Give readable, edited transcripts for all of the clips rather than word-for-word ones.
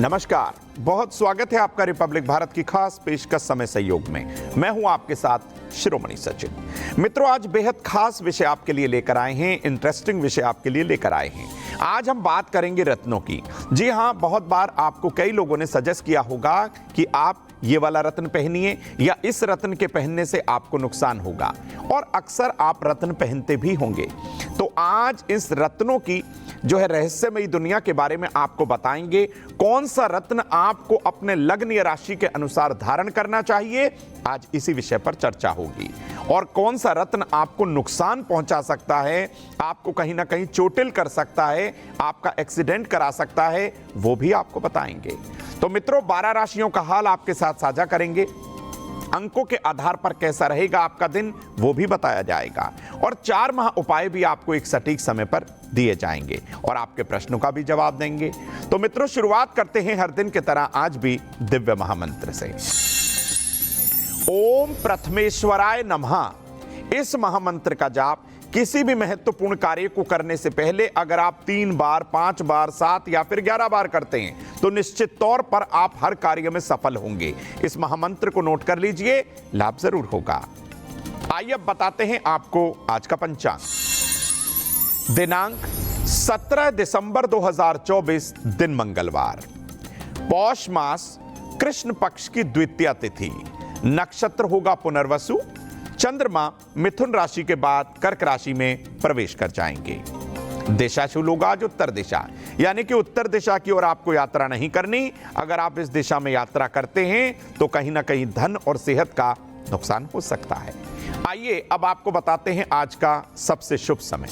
नमस्कार, बहुत स्वागत है आपका रिपब्लिक भारत की खास पेशकश समय सहयोग में। मैं हूं आपके साथ शिरोमणि सचिन। मित्रों, आज बेहद खास विषय आपके लिए लेकर आए हैं, इंटरेस्टिंग विषय आपके लिए लेकर आए हैं। आज हम बात करेंगे रत्नों की। जी हां, बहुत बार आपको कई लोगों ने सजेस्ट किया होगा कि आप ये वाला रत्न पहनिए या इस रत्न के पहनने से आपको नुकसान होगा, और अक्सर आप रत्न पहनते भी होंगे। तो आज इस रत्नों की जो है रहस्यमयी दुनिया के बारे में आपको बताएंगे। कौन सा रत्न आपको अपने लग्न या राशि के अनुसार धारण करना चाहिए, आज इसी विषय पर चर्चा होगी। और कौन सा रत्न आपको नुकसान पहुंचा सकता है, आपको कहीं ना कहीं चोटिल कर सकता है, आपका एक्सीडेंट करा सकता है, वो भी आपको बताएंगे। तो मित्रों, 12 राशियों का हाल आपके साथ साझा करेंगे। अंकों के आधार पर कैसा रहेगा आपका दिन, वो भी बताया जाएगा। और 4 महा उपाय भी आपको एक सटीक समय पर दिए जाएंगे और आपके प्रश्नों का भी जवाब देंगे। तो मित्रों, शुरुआत करते हैं हर दिन की तरह आज भी दिव्य महामंत्र से। ओम प्रथमेश्वराय नमः। इस महामंत्र का जाप किसी भी महत्वपूर्ण कार्य को करने से पहले अगर आप 3 बार, 5 बार, 7 या फिर 11 बार करते हैं तो निश्चित तौर पर आप हर कार्य में सफल होंगे। इस महामंत्र को नोट कर लीजिए, लाभ जरूर होगा। आइए अब बताते हैं आपको आज का पंचांग। दिनांक 17 दिसंबर 2024, दिन मंगलवार, पौष मास, कृष्ण पक्ष की द्वितीया तिथि, नक्षत्र होगा पुनर्वसु, चंद्रमा मिथुन राशि के बाद कर्क राशि में प्रवेश कर जाएंगे। दिशा शुभ होगा आज उत्तर दिशा, यानी कि उत्तर दिशा की ओर आपको यात्रा नहीं करनी। अगर आप इस दिशा में यात्रा करते हैं तो कहीं ना कहीं धन और सेहत का नुकसान हो सकता है। आइए अब आपको बताते हैं आज का सबसे शुभ समय।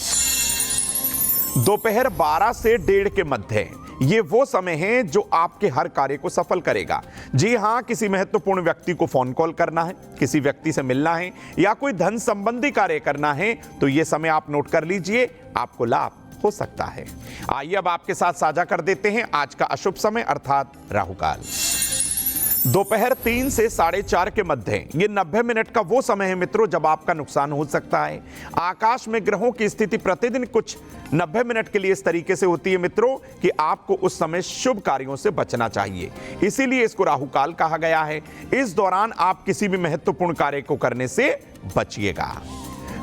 दोपहर 12 से 1:30 के मध्य ये वो समय है जो आपके हर कार्य को सफल करेगा। जी हां, किसी महत्वपूर्ण व्यक्ति को फोन कॉल करना है, किसी व्यक्ति से मिलना है या कोई धन संबंधी कार्य करना है तो ये समय आप नोट कर लीजिए, आपको लाभ हो सकता है। आइए अब आपके साथ साझा कर देते हैं आज का अशुभ समय अर्थात राहुकाल। दोपहर 3 से 4:30 के मध्य ये 90 मिनट का वो समय है मित्रों जब आपका नुकसान हो सकता है। आकाश में ग्रहों की स्थिति प्रतिदिन कुछ 90 मिनट के लिए इस तरीके से होती है मित्रों कि आपको उस समय शुभ कार्यों से बचना चाहिए, इसीलिए इसको राहुकाल कहा गया है। इस दौरान आप किसी भी महत्वपूर्ण कार्य को करने से बचिएगा।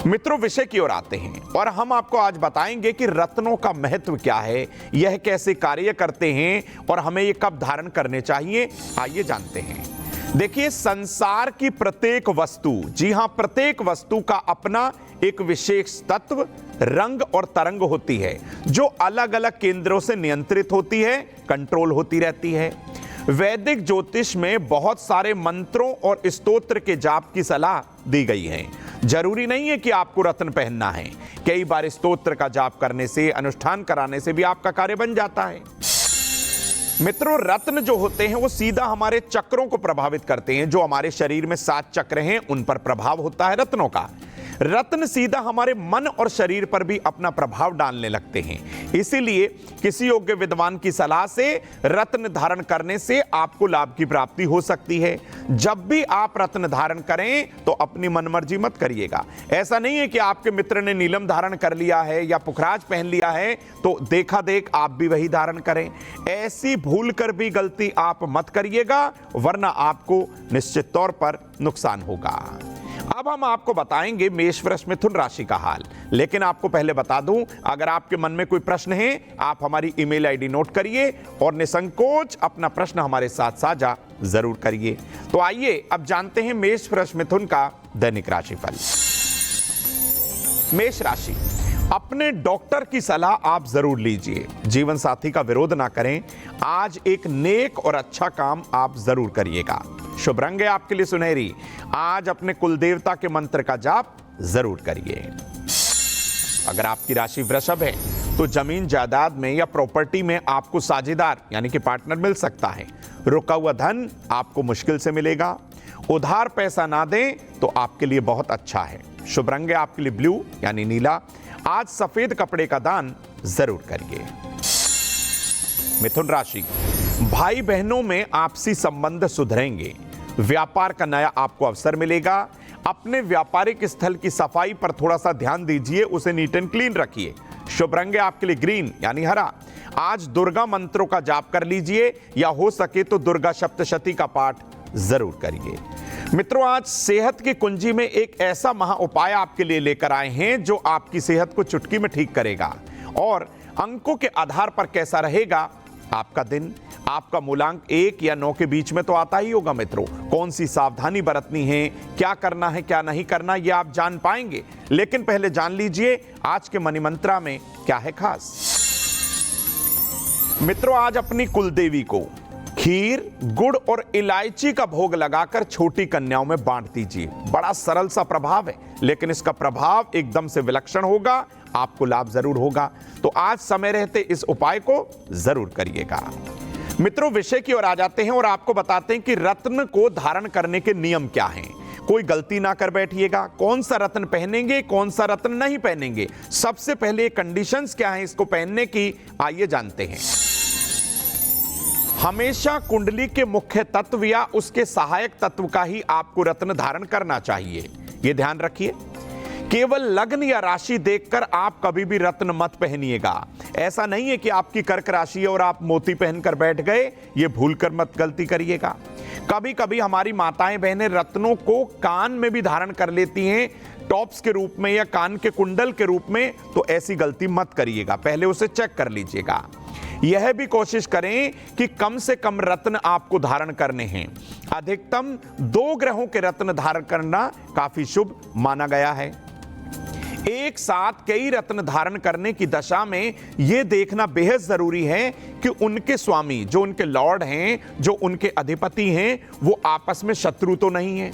मित्रों, विषय की ओर आते हैं और हम आपको आज बताएंगे कि रत्नों का महत्व क्या है, यह कैसे कार्य करते हैं और हमें ये कब धारण करने चाहिए। आइए जानते हैं। देखिए, संसार की प्रत्येक वस्तु, जी हां, प्रत्येक वस्तु का अपना एक विशेष तत्व, रंग और तरंग होती है जो अलग अलग केंद्रों से नियंत्रित होती है, कंट्रोल होती रहती है। वैदिक ज्योतिष में बहुत सारे मंत्रों और स्तोत्र के जाप की सलाह दी गई है। जरूरी नहीं है कि आपको रत्न पहनना है, कई बार स्तोत्र का जाप करने से, अनुष्ठान कराने से भी आपका कार्य बन जाता है। मित्रों, रत्न जो होते हैं वो सीधा हमारे चक्रों को प्रभावित करते हैं। जो हमारे शरीर में 7 चक्र हैं उन पर प्रभाव होता है रत्नों का। रत्न सीधा हमारे मन और शरीर पर भी अपना प्रभाव डालने लगते हैं। इसीलिए किसी योग्य विद्वान की सलाह से रत्न धारण करने से आपको लाभ की प्राप्ति हो सकती है। जब भी आप रत्न धारण करें तो अपनी मनमर्जी मत करिएगा। ऐसा नहीं है कि आपके मित्र ने नीलम धारण कर लिया है या पुखराज पहन लिया है तो देखा देख आप भी वही धारण करें। ऐसी भूल कर भी गलती आप मत करिएगा, वरना आपको निश्चित तौर पर नुकसान होगा। अब हम आपको बताएंगे मेष, वृष, मिथुन राशि का हाल। लेकिन आपको पहले बता दूं, अगर आपके मन में कोई प्रश्न है आप हमारी ईमेल आईडी नोट करिए और निसंकोच अपना प्रश्न हमारे साथ साझा जरूर करिए। तो आइए अब जानते हैं मेष, वृष, मिथुन का दैनिक राशिफल। मेष राशि, अपने डॉक्टर की सलाह आप जरूर लीजिए। जीवन साथी का विरोध ना करें। आज एक नेक और अच्छा काम आप जरूर करिएगा। शुभ रंग है आपके लिए सुनहरी। आज अपने कुल देवता के मंत्र का जाप जरूर करिए। अगर आपकी राशि वृषभ है तो जमीन जायदाद में या प्रॉपर्टी में आपको साझेदार यानी कि पार्टनर मिल सकता है। रुका हुआ धन आपको मुश्किल से मिलेगा। उधार पैसा ना दें तो आपके लिए बहुत अच्छा है। शुभ रंग है आपके लिए ब्लू यानी नीला। आज सफेद कपड़े का दान जरूर करिए। मिथुन राशि, भाई बहनों में आपसी संबंध सुधरेंगे। व्यापार का नया आपको अवसर मिलेगा। अपने व्यापारिक स्थल की सफाई पर थोड़ा सा ध्यान दीजिए, उसे नीट एंड क्लीन रखिए। शुभ रंग है आपके लिए ग्रीन यानी हरा। आज दुर्गा मंत्रों का जाप कर लीजिए या हो सके तो दुर्गा सप्तशती का पाठ जरूर करिए। मित्रों, आज सेहत की कुंजी में एक ऐसा महा उपाय आपके लिए लेकर आए हैं जो आपकी सेहत को चुटकी में ठीक करेगा। और अंकों के आधार पर कैसा रहेगा आपका दिन, आपका मूलांक 1 या 9 के बीच में तो आता ही होगा। मित्रों, कौन सी सावधानी बरतनी है, क्या करना है क्या नहीं करना, यह आप जान पाएंगे। लेकिन पहले जान लीजिए आज के मनी मंत्रा में क्या है खास। मित्रों, आज अपनी कुलदेवी को खीर, गुड़ और इलायची का भोग लगाकर छोटी कन्याओं में बांट दीजिए। बड़ा सरल सा प्रभाव है, लेकिन इसका प्रभाव एकदम से विलक्षण होगा, आपको लाभ जरूर होगा। तो आज समय रहते इस उपाय को जरूर करिएगा। मित्रों, विषय की ओर आ जाते हैं और आपको बताते हैं कि रत्न को धारण करने के नियम क्या हैं। कोई गलती ना कर बैठिएगा। कौन सा रत्न पहनेंगे, कौन सा रत्न नहीं पहनेंगे, सबसे पहले कंडीशंस क्या हैं इसको पहनने की, आइए जानते हैं। हमेशा कुंडली के मुख्य तत्व या उसके सहायक तत्व का ही आपको रत्न धारण करना चाहिए, यह ध्यान रखिए। केवल लग्न या राशि देखकर आप कभी भी रत्न मत पहनिएगा। ऐसा नहीं है कि आपकी कर्क राशि है और आप मोती पहनकर बैठ गए, यह भूलकर मत गलती करिएगा। कभी कभी हमारी माताएं बहनें रत्नों को कान में भी धारण कर लेती हैं, टॉप्स के रूप में या कान के कुंडल के रूप में, तो ऐसी गलती मत करिएगा, पहले उसे चेक कर लीजिएगा। यह भी कोशिश करें कि कम से कम रत्न आपको धारण करने हैं। अधिकतम 2 ग्रहों के रत्न धारण करना काफी शुभ माना गया है। एक साथ कई रत्न धारण करने की दशा में यह देखना बेहद जरूरी है कि उनके स्वामी, जो उनके लॉर्ड हैं, जो उनके अधिपति हैं, वो आपस में शत्रु तो नहीं है।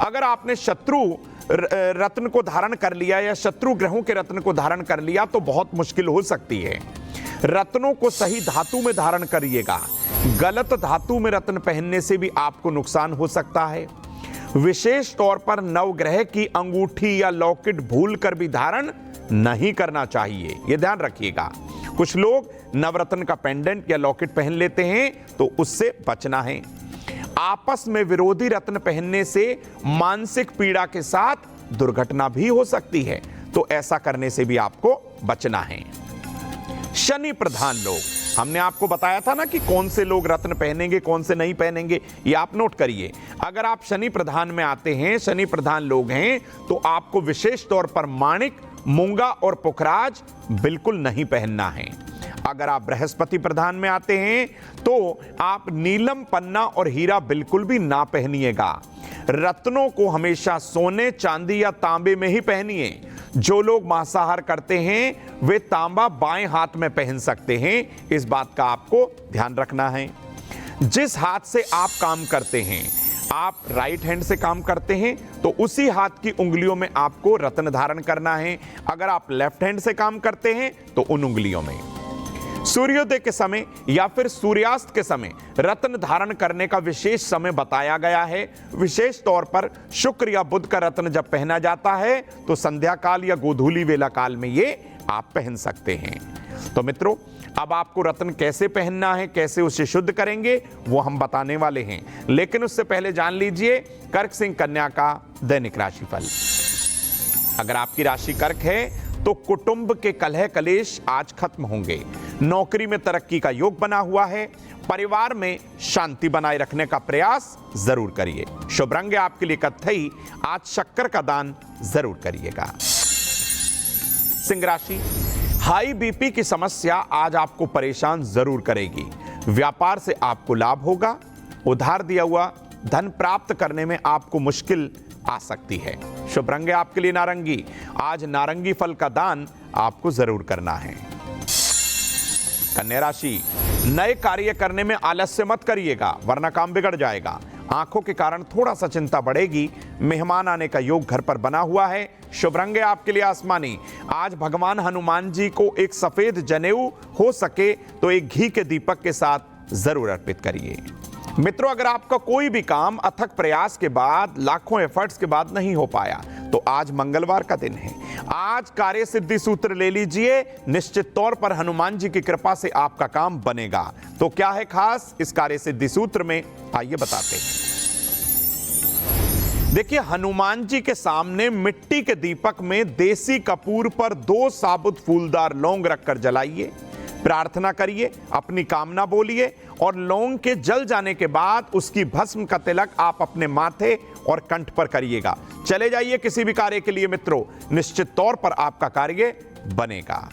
अगर आपने शत्रु रत्न को धारण कर लिया या शत्रु ग्रहों के रत्न को धारण कर लिया तो बहुत मुश्किल हो सकती है। रत्नों को सही धातु में धारण करिएगा। गलत धातु में रत्न पहनने से भी आपको नुकसान हो सकता है। विशेष तौर पर नवग्रह की अंगूठी या लॉकेट भूलकर भी धारण नहीं करना चाहिए, यह ध्यान रखिएगा। कुछ लोग नवरत्न का पेंडेंट या लॉकेट पहन लेते हैं, तो उससे बचना है। आपस में विरोधी रत्न पहनने से मानसिक पीड़ा के साथ दुर्घटना भी हो सकती है, तो ऐसा करने से भी आपको बचना है। शनि प्रधान लोग, हमने आपको बताया था ना कि कौन से लोग रत्न पहनेंगे, कौन से नहीं पहनेंगे, ये आप नोट करिए। अगर आप शनि प्रधान में आते हैं, शनि प्रधान लोग हैं, तो आपको विशेष तौर पर माणिक, मूंगा और पुखराज बिल्कुल नहीं पहनना है। अगर आप बृहस्पति प्रधान में आते हैं तो आप नीलम, पन्ना और हीरा बिल्कुल भी ना पहनिएगा। रत्नों को हमेशा सोने, चांदी या तांबे में ही पहनिए। जो लोग मांसाहार करते हैं वे तांबा बाएं हाथ में पहन सकते हैं, इस बात का आपको ध्यान रखना है। जिस हाथ से आप काम करते हैं, आप राइट हैंड से काम करते हैं तो उसी हाथ की उंगलियों में आपको रत्न धारण करना है। अगर आप लेफ्ट हैंड से काम करते हैं तो उन उंगलियों में। सूर्योदय के समय या फिर सूर्यास्त के समय रत्न धारण करने का विशेष समय बताया गया है। विशेष तौर पर शुक्र या बुध का रत्न जब पहना जाता है तो संध्या काल या गोधूली वेला काल में ये आप पहन सकते हैं। तो मित्रों, अब आपको रत्न कैसे पहनना है, कैसे उसे शुद्ध करेंगे, वो हम बताने वाले हैं। लेकिन उससे पहले जान लीजिए कर्क सिंह कन्या का दैनिक राशिफल। अगर आपकी राशि कर्क है तो कुटुंब के कलह कलेश आज खत्म होंगे। नौकरी में तरक्की का योग बना हुआ है। परिवार में शांति बनाए रखने का प्रयास जरूर करिए। शुभ रंग आपके लिए कत्थई, आज शक्कर का दान जरूर करिएगा। सिंह राशि, हाई बीपी की समस्या आज आपको परेशान जरूर करेगी। व्यापार से आपको लाभ होगा। उधार दिया हुआ धन प्राप्त करने में आपको मुश्किल आ सकती है। शुभ रंग आपके लिए नारंगी, आज नारंगी फल का दान आपको जरूर करना है। कन्या राशि, नए कार्य करने में आलस्य मत करिएगा वरना काम बिगड़ जाएगा। आंखों के कारण थोड़ा सा चिंता बढ़ेगी। मेहमान आने का योग घर पर बना हुआ है। शुभ रंग है आपके लिए आसमानी, आज भगवान हनुमान जी को एक सफेद जनेऊ, हो सके तो एक घी के दीपक के साथ जरूर अर्पित करिए। मित्रों, अगर आपका कोई भी काम अथक प्रयास के बाद, लाखों एफर्ट्स के बाद नहीं हो पाया तो आज मंगलवार का दिन है। आज कार्य सिद्धि सूत्र ले लीजिए, निश्चित तौर पर हनुमान जी की कृपा से आपका काम बनेगा। तो क्या है खास इस कार्य सिद्धि सूत्र में, आइए बताते हैं। देखिए, हनुमान जी के सामने मिट्टी के दीपक में देसी कपूर पर 2 साबुत फूलदार लौंग रखकर जलाइए, प्रार्थना करिए, अपनी कामना बोलिए और लौंग के जल जाने के बाद उसकी भस्म का तिलक आप अपने माथे और कंठ पर करिएगा। चले जाइए किसी भी कार्य के लिए मित्रों, निश्चित तौर पर आपका कार्य बनेगा।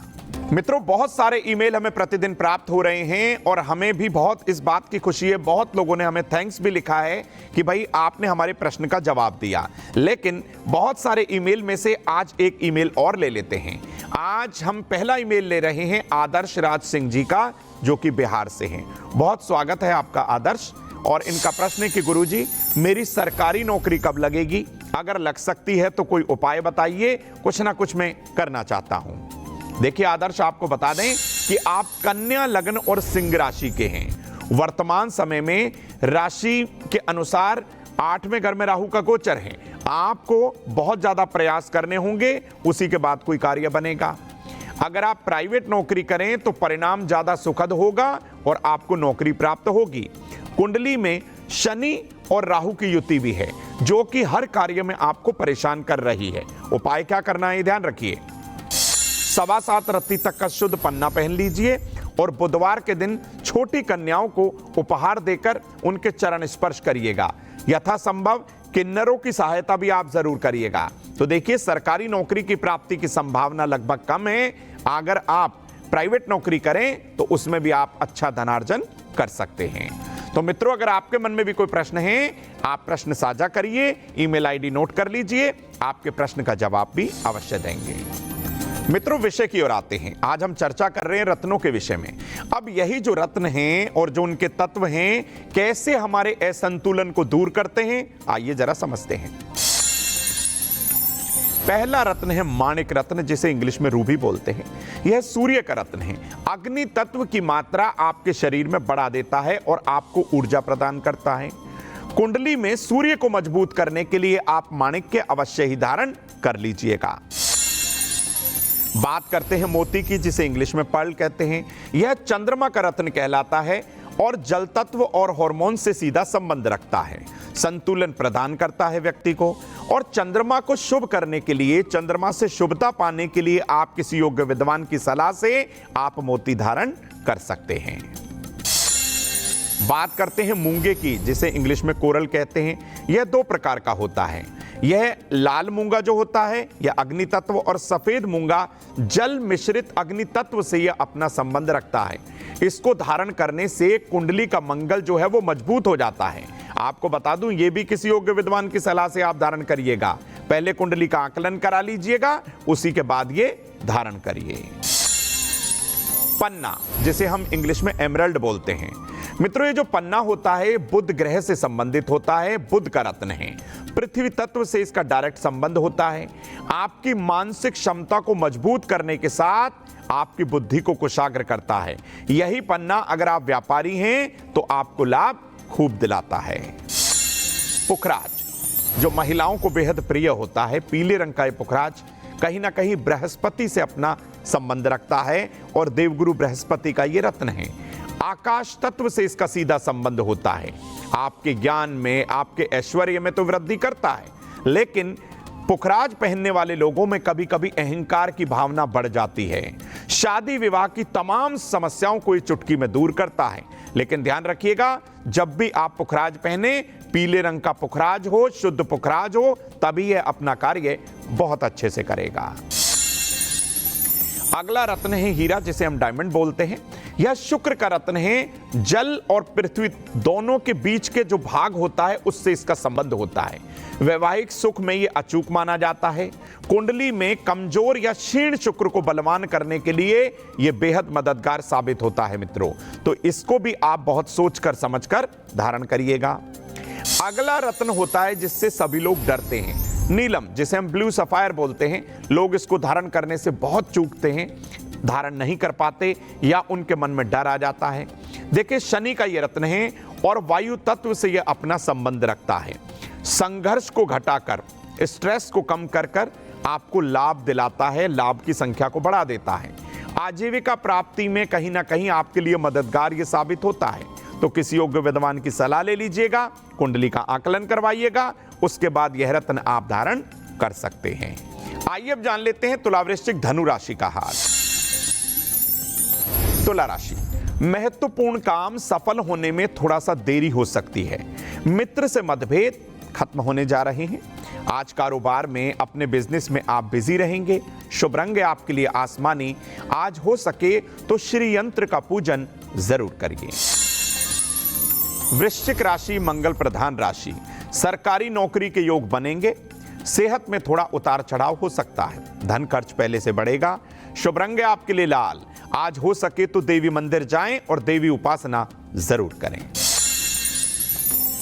मित्रों, बहुत सारे ईमेल हमें प्रतिदिन प्राप्त हो रहे हैं और हमें भी बहुत इस बात की खुशी है, बहुत लोगों ने हमें थैंक्स भी लिखा है कि भाई आपने हमारे प्रश्न का जवाब दिया। लेकिन बहुत सारे ईमेल में से आज एक ईमेल और ले लेते हैं। आज हम पहला ईमेल ले रहे हैं आदर्श राज सिंह जी का, जो कि बिहार से हैं। बहुत स्वागत है आपका आदर्श। और इनका प्रश्न है कि गुरुजी, मेरी सरकारी नौकरी कब लगेगी? अगर लग सकती है तो कोई उपाय बताइए, कुछ ना कुछ मैं करना चाहता हूं। देखिए आदर्श, आपको बता दें कि आप कन्या लग्न और सिंह राशि के हैं। वर्तमान समय में राशि के अनुसार 8वें घर में राहु का गोचर है। आपको बहुत ज्यादा प्रयास करने होंगे, उसी के बाद कोई कार्य बनेगा। अगर आप प्राइवेट नौकरी करें तो परिणाम ज्यादा सुखद होगा और आपको नौकरी प्राप्त होगी। कुंडली में शनि और राहु की युति भी है, जो कि हर कार्य में आपको परेशान कर रही है। उपाय क्या करना है, ध्यान रखिए। 7.25 रत्ती तक का शुद्ध पन्ना पहन लीजिए और बुधवार के दिन छोटी कन्याओं को उपहार देकर उनके चरण स्पर्श करिएगा। यथासंभव किन्नरों की सहायता भी आप जरूर करिएगा। तो देखिए, सरकारी नौकरी की प्राप्ति की संभावना लगभग कम है। अगर आप प्राइवेट नौकरी करें तो उसमें भी आप अच्छा धनार्जन कर सकते हैं। तो मित्रों, अगर आपके मन में भी कोई प्रश्न है, आप प्रश्न साझा करिए, ईमेल आईडी नोट कर लीजिए, आपके प्रश्न का जवाब भी अवश्य देंगे। मित्रों, विषय की ओर आते हैं। आज हम चर्चा कर रहे हैं रत्नों के विषय में। अब यही जो रत्न हैं और जो उनके तत्व हैं, कैसे हमारे असंतुलन को दूर करते हैं, आइए जरा समझते हैं। पहला रत्न है माणिक रत्न, जिसे इंग्लिश में रूबी बोलते हैं। यह सूर्य का रत्न है। अग्नि तत्व की मात्रा आपके शरीर में बढ़ा देता है और आपको ऊर्जा प्रदान करता है। कुंडली में सूर्य को मजबूत करने के लिए आप माणिक के अवश्य ही धारण कर लीजिएगा। बात करते हैं मोती की, जिसे इंग्लिश में पर्ल कहते हैं। यह चंद्रमा का रत्न कहलाता है और जल तत्व और हार्मोन से सीधा संबंध रखता है। संतुलन प्रदान करता है व्यक्ति को। और चंद्रमा को शुभ करने के लिए, चंद्रमा से शुभता पाने के लिए आप किसी योग्य विद्वान की सलाह से आप मोती धारण कर सकते हैं। बात करते हैं मूंगे की, जिसे इंग्लिश में कोरल कहते हैं। यह 2 प्रकार का होता है। यह लाल मूंगा जो होता है यह अग्नि तत्व और सफेद मूंगा जल मिश्रित अग्नि तत्व से यह अपना संबंध रखता है। इसको धारण करने से कुंडली का मंगल जो है वो मजबूत हो जाता है। आपको बता दूं, ये भी किसी योग्य विद्वान की सलाह से आप धारण करिएगा। पहले कुंडली का आकलन करा लीजिएगा, उसी के बाद ये धारण करिए। पन्ना, जिसे हम इंग्लिश में एमरल्ड बोलते हैं। मित्रों, ये जो पन्ना होता है बुध ग्रह से संबंधित होता है, बुध का रत्न है। पृथ्वी तत्व से इसका डायरेक्ट संबंध होता है। आपकी मानसिक क्षमता को मजबूत करने के साथ आपकी बुद्धि को कुशाग्र करता है। यही पन्ना अगर आप व्यापारी हैं तो आपको लाभ खूब दिलाता है। पुखराज, जो महिलाओं को बेहद प्रिय होता है, पीले रंग का ये पुखराज कहीं ना कहीं बृहस्पति से अपना संबंध रखता है और देवगुरु बृहस्पति का ये रत्न है। आकाश तत्व से इसका सीधा संबंध होता है। आपके ज्ञान में, आपके ऐश्वर्य में तो वृद्धि करता है, लेकिन पुखराज पहनने वाले लोगों में कभी कभी अहंकार की भावना बढ़ जाती है। शादी विवाह की तमाम समस्याओं को ये चुटकी में दूर करता है। लेकिन ध्यान रखिएगा, जब भी आप पुखराज पहने, पीले रंग का पुखराज हो, शुद्ध पुखराज हो, तभी यह अपना कार्य बहुत अच्छे से करेगा। अगला रत्न है हीरा, जिसे हम डायमंड बोलते हैं। यह शुक्र का रत्न है। जल और पृथ्वी दोनों के बीच के जो भाग होता है उससे इसका संबंध होता है। वैवाहिक सुख में यह अचूक माना जाता है। कुंडली में कमजोर या क्षीण शुक्र को बलवान करने के लिए यह बेहद मददगार साबित होता है मित्रों। तो इसको भी आप बहुत सोचकर समझकर धारण करिएगा। अगला रत्न होता है जिससे सभी लोग डरते हैं, नीलम, जिसे हम ब्लू सफायर बोलते हैं। लोग इसको धारण करने से बहुत चूकते हैं, धारण नहीं कर पाते या उनके मन में डर आ जाता है। देखिए, शनि का यह रत्न है और वायु तत्व से यह अपना संबंध रखता है। संघर्ष को घटाकर, स्ट्रेस को कम कर कर आपको लाभ दिलाता है, लाभ की संख्या को बढ़ा देता है। आजीविका प्राप्ति में कहीं ना कहीं आपके लिए मददगार यह साबित होता है। तो किसी योग्य विद्वान की सलाह ले लीजिएगा, कुंडली का आकलन करवाइएगा, उसके बाद यह रत्न आप धारण कर सकते हैं। आइए अब जान लेते हैं तुला वृश्चिक धनु राशि का हाल। तुला राशि, महत्वपूर्ण काम सफल होने में थोड़ा सा देरी हो सकती है। मित्र से मतभेद खत्म होने जा रहे हैं। आज कारोबार में अपने बिजनेस में आप बिजी रहेंगे। शुभ रंग आपके लिए आसमानी। आज हो सके तो श्री यंत्र का पूजन जरूर करिए। वृश्चिक राशि मंगल प्रधान राशि, सरकारी नौकरी के योग बनेंगे। सेहत में थोड़ा उतार चढ़ाव हो सकता है। धन खर्च पहले से बढ़ेगा। शुभ रंग आपके लिए लाल। आज हो सके तो देवी मंदिर जाएं और देवी उपासना जरूर करें।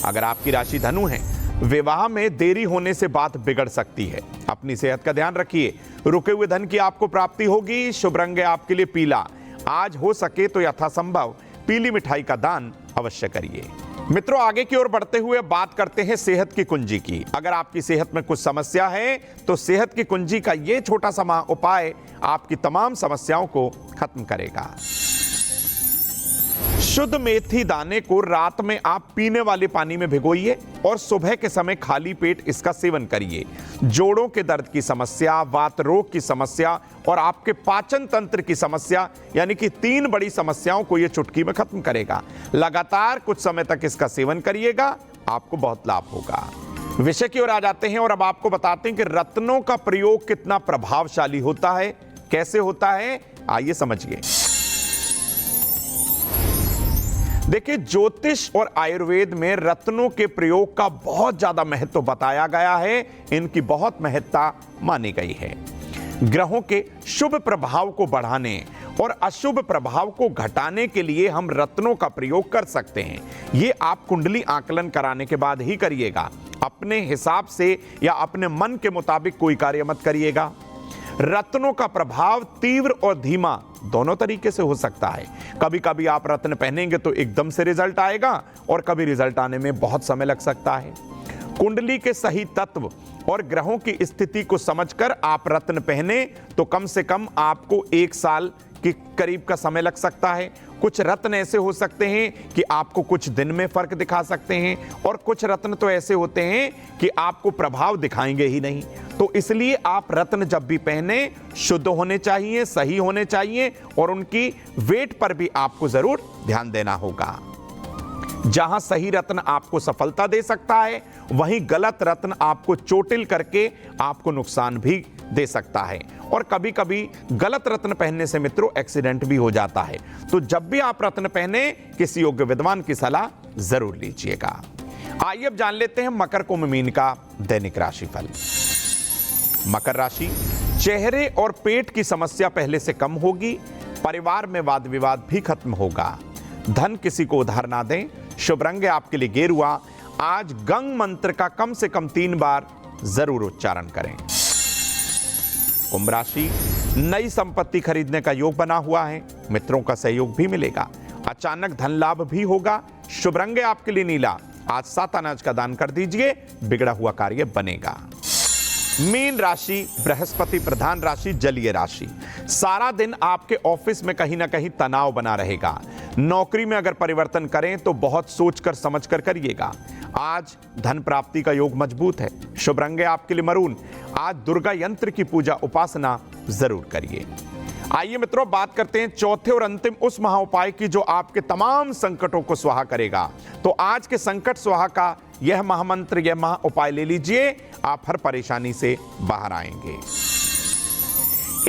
अगर आपकी राशि धनु है, विवाह में देरी होने से बात बिगड़ सकती है। अपनी सेहत का ध्यान रखिए। रुके हुए धन की आपको प्राप्ति होगी। शुभ रंग आपके लिए पीला। आज हो सके तो यथासंभव पीली मिठाई का दान अवश्य करिए। मित्रों, आगे की ओर बढ़ते हुए बात करते हैं सेहत की कुंजी की। अगर आपकी सेहत में कुछ समस्या है तो सेहत की कुंजी का यह छोटा सा उपाय आपकी तमाम समस्याओं को खत्म करेगा। शुद्ध मेथी दाने को रात में आप पीने वाले पानी में भिगोइए और सुबह के समय खाली पेट इसका सेवन करिए। जोड़ों के दर्द की समस्या, वात रोग की समस्या और आपके पाचन तंत्र की समस्या, यानी कि 3 बड़ी समस्याओं को यह चुटकी में खत्म करेगा। लगातार कुछ समय तक इसका सेवन करिएगा, आपको बहुत लाभ होगा। विषय की ओर आ जाते हैं और अब आपको बताते हैं कि रत्नों का प्रयोग कितना प्रभावशाली होता है, कैसे होता है, आइए समझिए। देखिए, ज्योतिष और आयुर्वेद में रत्नों के प्रयोग का बहुत ज्यादा महत्व बताया गया है। इनकी बहुत महत्ता मानी गई है। ग्रहों के शुभ प्रभाव को बढ़ाने और अशुभ प्रभाव को घटाने के लिए हम रत्नों का प्रयोग कर सकते हैं। ये आप कुंडली आकलन कराने के बाद ही करिएगा। अपने हिसाब से या अपने मन के मुताबिक कोई कार्य मत करिएगा। रत्नों का प्रभाव तीव्र और धीमा दोनों तरीके से हो सकता है। कभी कभी आप रत्न पहनेंगे तो एकदम से रिजल्ट आएगा और कभी रिजल्ट आने में बहुत समय लग सकता है। कुंडली के सही तत्व और ग्रहों की स्थिति को समझकर आप रत्न पहने तो कम से कम आपको 1 साल के करीब का समय लग सकता है। कुछ रत्न ऐसे हो सकते हैं कि आपको कुछ दिन में फर्क दिखा सकते हैं और कुछ रत्न तो ऐसे होते हैं कि आपको प्रभाव दिखाएंगे ही नहीं। तो इसलिए आप रत्न जब भी पहने शुद्ध होने चाहिए, सही होने चाहिए और उनकी वेट पर भी आपको जरूर ध्यान देना होगा। जहां सही रत्न आपको सफलता दे सकता है, वहीं गलत रत्न आपको चोटिल करके आपको नुकसान भी दे सकता है। और कभी कभी गलत रत्न पहनने से मित्रों एक्सीडेंट भी हो जाता है। तो जब भी आप रत्न पहने किसी योग्य विद्वान की सलाह जरूर लीजिएगा। आइए अब जान लेते हैं मकर कुंभ मीन का दैनिक राशिफल। मकर राशि, चेहरे और पेट की समस्या पहले से कम होगी। परिवार में वाद विवाद भी खत्म होगा। धन किसी को उधार ना दें। शुभ रंग आपके लिए गेरुआ। आज गंग मंत्र का कम से कम 3 बार जरूर उच्चारण करें। कुंभ राशि, नई संपत्ति खरीदने का योग बना हुआ है। मित्रों का सहयोग भी मिलेगा। अचानक धन लाभ भी होगा। शुभ रंग आपके लिए नीला। आज 7 अनाज का दान कर दीजिए, बिगड़ा हुआ कार्य बनेगा। मीन राशि, बृहस्पति प्रधान राशि, जलीय राशि। सारा दिन आपके ऑफिस में कहीं ना कहीं तनाव बना रहेगा। नौकरी में अगर परिवर्तन करें तो बहुत सोचकर समझकर करिएगा। आज धन प्राप्ति का योग मजबूत है। शुभ रंग आपके लिए मरून। आज दुर्गा यंत्र की पूजा उपासना जरूर करिए। आइए मित्रों, बात करते हैं चौथे और अंतिम उस महाउपाय की जो आपके तमाम संकटों को स्वाहा करेगा। तो आज के संकट स्वाहा का यह महामंत्र, यह महा उपाय ले लीजिए, आप हर परेशानी से बाहर आएंगे।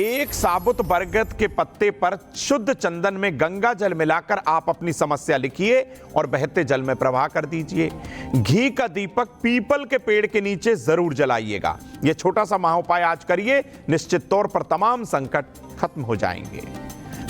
एक साबुत बरगद के पत्ते पर शुद्ध चंदन में गंगा जल मिलाकर आप अपनी समस्या लिखिए और बहते जल में प्रवाह कर दीजिए। घी का दीपक पीपल के पेड़ के नीचे जरूर जलाइएगा। यह छोटा सा महाउपाय आज करिए, निश्चित तौर पर तमाम संकट खत्म हो जाएंगे।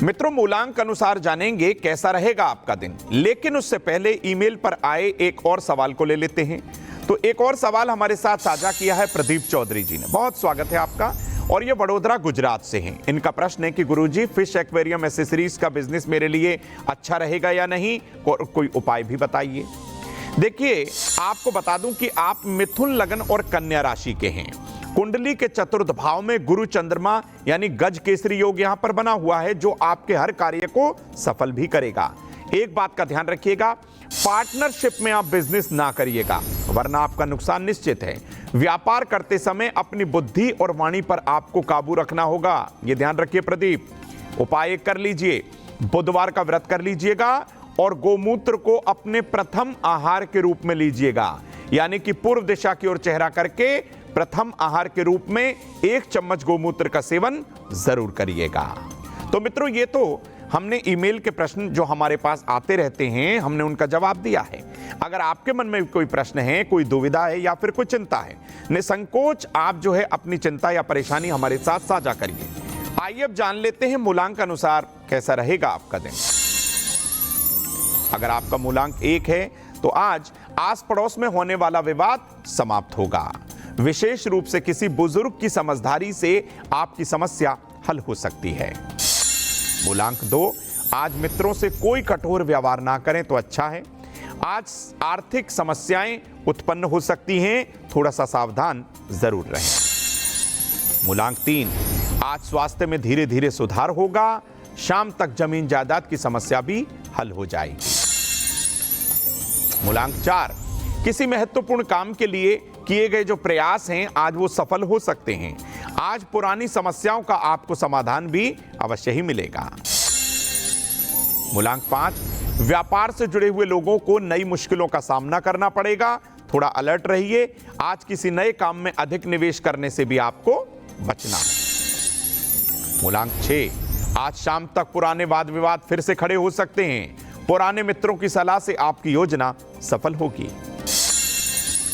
मित्रों, मूलांक अनुसार जानेंगे कैसा रहेगा आपका दिन, लेकिन उससे पहले ईमेल पर आए एक और सवाल को ले लेते हैं। तो एक और सवाल हमारे साथ साझा किया है प्रदीप चौधरी जी ने। बहुत स्वागत है आपका। और ये वडोदरा गुजरात से हैं। इनका प्रश्न है कि गुरुजी, फिश एक्वेरियम एसेसरीज का बिजनेस मेरे लिए अच्छा रहेगा या नहीं, कोई उपाय भी बताइए। देखिए, आपको बता दूं कि आप मिथुन, लगन और कन्या राशि के हैं। कुंडली के चतुर्थ भाव में गुरु चंद्रमा यानी गज केसरी योग यहां पर बना हुआ है, जो आपके हर कार्य को सफल भी करेगा। एक बात का ध्यान रखिएगा, पार्टनरशिप में आप बिजनेस ना करिएगा वरना आपका नुकसान निश्चित है। व्यापार करते समय अपनी बुद्धि और वाणी पर आपको काबू रखना होगा, यह ध्यान रखिए प्रदीप। उपाय कर लीजिए, बुधवार का व्रत कर लीजिएगा और गोमूत्र को अपने प्रथम आहार के रूप में लीजिएगा, यानी कि पूर्व दिशा की ओर चेहरा करके प्रथम आहार के रूप में 1 चम्मच गोमूत्र का सेवन जरूर करिएगा। तो मित्रों, ये तो हमने ईमेल के प्रश्न जो हमारे पास आते रहते हैं, हमने उनका जवाब दिया है। अगर आपके मन में कोई प्रश्न है, कोई दुविधा है या फिर कोई चिंता है, निसंकोच आप जो है अपनी चिंता या परेशानी हमारे साथ साझा करिए। आइए अब जान लेते हैं मूलांक अनुसार कैसा रहेगा आपका दिन। अगर आपका मूलांक 1 है तो आज आस पड़ोस में होने वाला विवाद समाप्त होगा। विशेष रूप से किसी बुजुर्ग की समझदारी से आपकी समस्या हल हो सकती है। मूलांक 2, आज मित्रों से कोई कठोर व्यवहार ना करें तो अच्छा है। आज आर्थिक समस्याएं उत्पन्न हो सकती हैं, थोड़ा सा सावधान जरूर रहें। मूलांक 3, आज स्वास्थ्य में धीरे धीरे सुधार होगा। शाम तक जमीन जायदाद की समस्या भी हल हो जाएगी। मूलांक 4, किसी महत्वपूर्ण काम के लिए किए गए जो प्रयास हैं आज वो सफल हो सकते हैं। आज पुरानी समस्याओं का आपको समाधान भी अवश्य ही मिलेगा। मूलांक 5, व्यापार से जुड़े हुए लोगों को नई मुश्किलों का सामना करना पड़ेगा, थोड़ा अलर्ट रहिए। आज किसी नए काम में अधिक निवेश करने से भी आपको बचना है। मूलांक 6, आज शाम तक पुराने वाद विवाद फिर से खड़े हो सकते हैं। पुराने मित्रों की सलाह से आपकी योजना सफल होगी।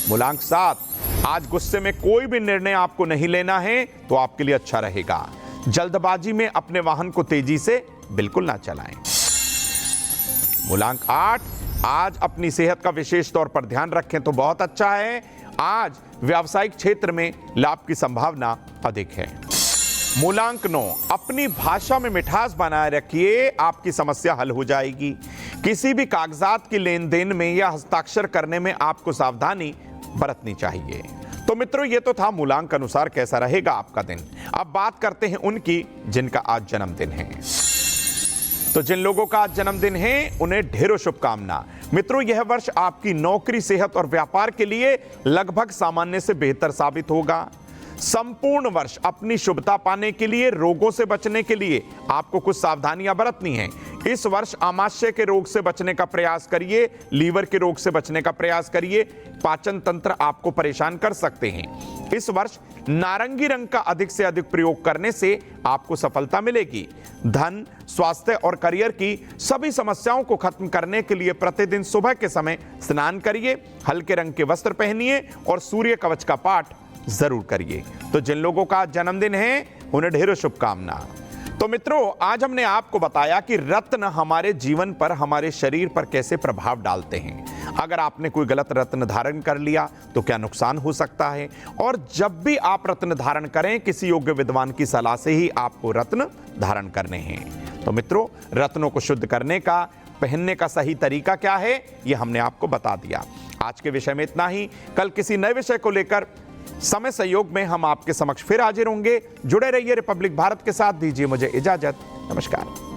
मूलांक 7, आज गुस्से में कोई भी निर्णय आपको नहीं लेना है तो आपके लिए अच्छा रहेगा। जल्दबाजी में अपने वाहन को तेजी से बिल्कुल ना चलाएं। मूलांक 8, आज अपनी सेहत का विशेष तौर पर ध्यान रखें तो बहुत अच्छा है। आज व्यावसायिक क्षेत्र में लाभ की संभावना अधिक है। मूलांक 9, अपनी भाषा में मिठास बनाए रखिए, आपकी समस्या हल हो जाएगी। किसी भी कागजात की लेन देन में या हस्ताक्षर करने में आपको सावधानी बरतनी चाहिए। तो मित्रों, ये तो था मूलांक अनुसार कैसा रहेगा आपका दिन। अब बात करते हैं उनकी जिनका आज जन्मदिन है। तो जिन लोगों का आज जन्मदिन है उन्हें ढेरों शुभकामना। मित्रों, यह वर्ष आपकी नौकरी, सेहत और व्यापार के लिए लगभग सामान्य से बेहतर साबित होगा। संपूर्ण वर्ष अपनी शुभता पाने के लिए, रोगों से बचने के लिए आपको कुछ सावधानियां बरतनी हैं। इस वर्ष आमाशय के रोग से बचने का प्रयास करिए, लीवर के रोग से बचने का प्रयास करिए। पाचन तंत्र आपको परेशान कर सकते हैं। इस वर्ष नारंगी रंग का अधिक से अधिक प्रयोग करने से आपको सफलता मिलेगी। धन, स्वास्थ्य और करियर की सभी समस्याओं को खत्म करने के लिए प्रतिदिन सुबह के समय स्नान करिए, हल्के रंग के वस्त्र पहनिए और सूर्य कवच का पाठ जरूर करिए। तो जिन लोगों का जन्मदिन है उन्हें ढेरों शुभकामना। तो मित्रों, आज हमने आपको बताया कि रत्न हमारे जीवन पर, हमारे शरीर पर कैसे प्रभाव डालते हैं। अगर आपने कोई गलत रत्न धारण कर लिया तो क्या नुकसान हो सकता है, और जब भी आप रत्न धारण करें किसी योग्य विद्वान की सलाह से ही आपको रत्न धारण करने हैं। तो मित्रों, रत्नों को शुद्ध करने का, पहनने का सही तरीका क्या है, यह हमने आपको बता दिया। आज के विषय में इतना ही। कल किसी नए विषय को लेकर समय सहयोग में हम आपके समक्ष फिर हाजिर होंगे। जुड़े रहिए रिपब्लिक भारत के साथ। दीजिए मुझे इजाजत। नमस्कार।